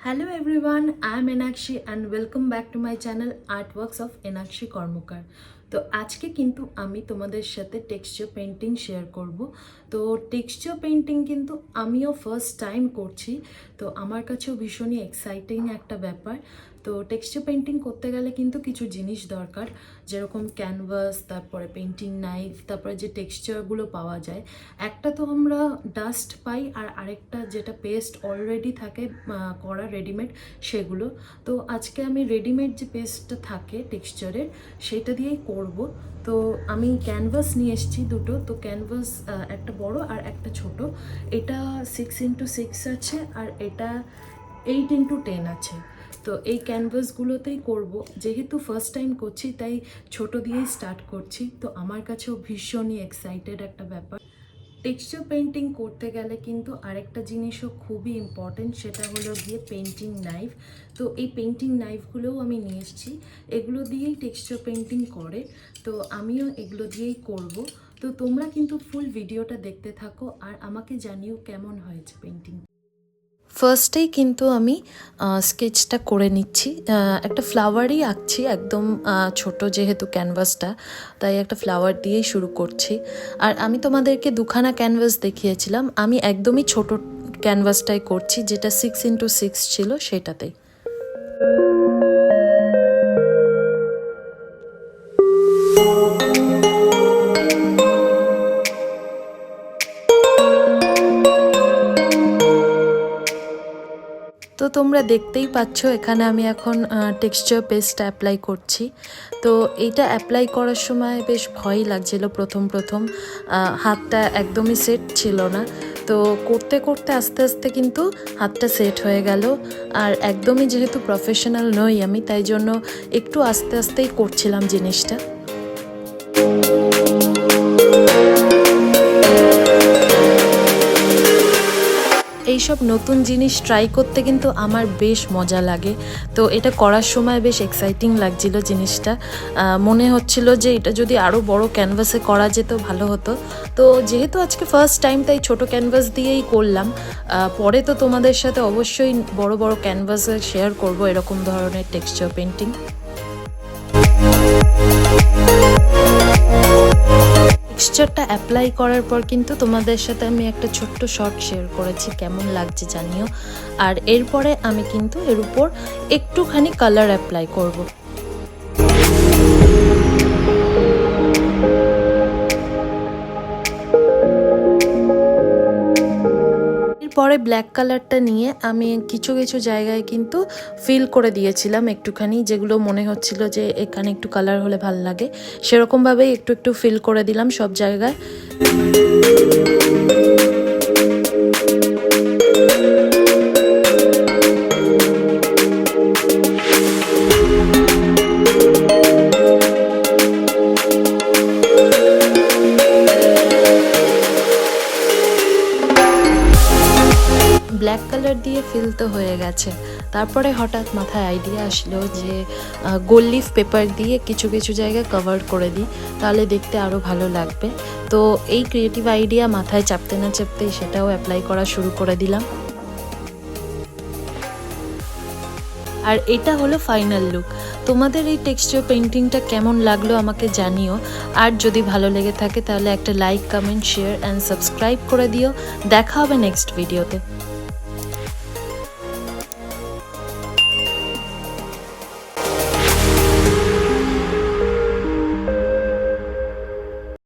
Hello everyone, I am Enakshi and welcome back to my channel Artworks of Enakshi Kormokar. তো আজকে কিন্তু আমি তোমাদের সাথে টেক্সচার পেইন্টিং শেয়ার করব। তো টেক্সচার পেইন্টিং কিন্তু আমিও ফার্স্ট টাইম করছি, তো আমার কাছেও ভীষণই এক্সাইটিং একটা ব্যাপার। তো টেক্সচার পেইন্টিং করতে গেলে কিন্তু কিছু জিনিস দরকার, যেরকম ক্যানভাস, তারপরে পেইন্টিং নাইফ, তারপরে যে টেক্সচারগুলো পাওয়া যায়। একটা তো আমরা ডাস্ট পাই, আর আরেকটা যেটা পেস্ট অলরেডি থাকে করা রেডিমেড, সেগুলো। তো আজকে আমি রেডিমেড যে পেস্টটা থাকে টেক্সচারের, সেটা দিয়েই করব। তো আমি ক্যানভাস নিয়ে এসেছি দুটো। তো ক্যানভাস একটা বড় আর একটা ছোট। এটা 6x6 আছে আর এটা 8x10 আছে। তো এই ক্যানভাসগুলোতেই করব, যেহেতু ফার্স্ট টাইম করছি তাই ছোট দিয়েই স্টার্ট করছি। তো আমার কাছেও ভীষণই এক্সাইটেড একটা ব্যাপার। টেক্সচার পেইন্টিং করতে গেলে কিন্তু আরেকটা জিনিসও খুবই ইম্পর্টেন্ট, সেটা হলো গিয়ে পেইন্টিং নাইফ। তো এই পেইন্টিং নাইফগুলোও আমি নিয়ে এসেছি, এগুলো দিয়েই টেক্সচার পেইন্টিং করে। তো আমিও এগুলো দিয়েই করব। তো তোমরা কিন্তু ফুল ভিডিওটা দেখতে থাকো আর আমাকে জানিও কেমন হয়েছে পেইন্টিং। ফার্স্টেই কিন্তু আমি স্কেচটা করে নিচ্ছি। একটা ফ্লাওয়ারই আঁকছি, একদম ছোট যেহেতু ক্যানভাসটা, তাই একটা ফ্লাওয়ার দিয়েই শুরু করছি। আর আমি তোমাদেরকে দুখানা ক্যানভাস দেখিয়েছিলাম, আমি একদমই ছোট ক্যানভাসটাই করছি, যেটা 6x6 ছিল সেটাতেই। তো তোমরা দেখতেই পাচ্ছ এখানে আমি এখন টেক্সচার পেস্ট অ্যাপ্লাই করছি। তো এইটা অ্যাপ্লাই করার সময় বেশ ভয়ই লাগছিল প্রথম হাতটা একদমই সেট ছিল না। তো করতে করতে আস্তে আস্তে কিন্তু হাতটা সেট হয়ে গেল। আর একদমই যেহেতু প্রফেশনাল নই আমি, তাই জন্য একটু আস্তে আস্তেই করছিলাম জিনিসটা। এইসব নতুন জিনিস ট্রাই করতে কিন্তু আমার বেশ মজা লাগে। তো এটা করার সময় বেশ এক্সাইটিং লাগছিল জিনিসটা। মনে হচ্ছিল যে এটা যদি আরও বড় ক্যানভাসে করা যেত ভালো হতো। তো যেহেতু আজকে ফার্স্ট টাইম, তাই ছোট ক্যানভাস দিয়েই করলাম। পরে তো তোমাদের সাথে অবশ্যই বড় বড় ক্যানভাসে শেয়ার করব এরকম ধরনের টেক্সচার পেইন্টিং। টেক্সচারটা অ্যাপ্লাই করার পর কিন্তু তোমাদের সাথে আমি একটা ছোট্ট শর্ট শেয়ার করেছি, কেমন লাগছে জানিও। আর এরপরে আমি কিন্তু এর উপর একটুখানি কালার অ্যাপ্লাই করব। পরে ব্ল্যাক কালারটা নিয়ে আমি কিছু কিছু জায়গায় কিন্তু ফিল করে দিয়েছিলাম একটুখানি, যেগুলো মনে হচ্ছিল যে এখানে একটু কালার হলে ভালো লাগে, সেরকমভাবেই একটু একটু ফিল করে দিলাম সব জায়গায়। ব্ল্যাক কালার দিয়ে ফিল তো হয়ে গেছে। তারপরে হঠাৎ মাথায় আইডিয়া আসলো যে গোল্ড লিফ পেপার দিয়ে কিছু কিছু জায়গায় কভার করে দিই, তাহলে দেখতে আরও ভালো লাগবে। তো এই ক্রিয়েটিভ আইডিয়া মাথায় চাপতে না চাপতেই সেটাও অ্যাপ্লাই করা শুরু করে দিলাম। আর এটা হলো ফাইনাল লুক। তোমাদের এই টেক্সচার পেইন্টিংটা কেমন লাগলো আমাকে জানিও। আর যদি ভালো লেগে থাকে তাহলে একটা like, comment, share and subscribe করে দিও। দেখা হবে নেক্সট ভিডিওতে।